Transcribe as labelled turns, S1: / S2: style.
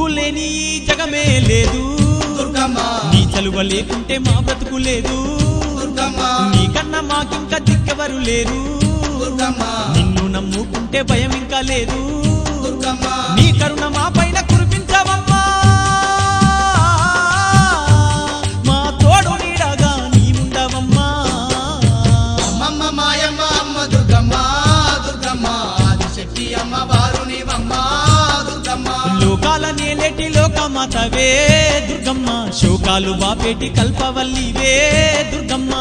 S1: నువ్వు లేని జగమే లేదు
S2: దుర్గమ్మ
S1: నీ చలువ లేకుంటే మా బ్రతుకు లేదు
S2: దుర్గమ్మ
S1: నీకన్నా మాకింకా దిక్కెవరు లేరు
S2: దుర్గమ్మ
S1: నిన్ను నమ్ముకుంటే భయం ఇంకా లేదు
S2: దుర్గమ్మ
S1: నీ కరుణ మా పైన కురిపించవమ్మా మా తోడు నీడగా నీ ఉండవమ్మా
S2: అమ్మమ్మ మాయమ్మ అమ్మ దుర్గమ్మ దుర్గమ్మ ఆదిశక్తి అమ్మ వారునివమ్మ దుర్గమ్మ
S1: లోకాల నేలేటి లోకమాతవే దుర్గమ్మ శోకాలు బాపేటి కల్పవల్లివే దుర్గమ్మ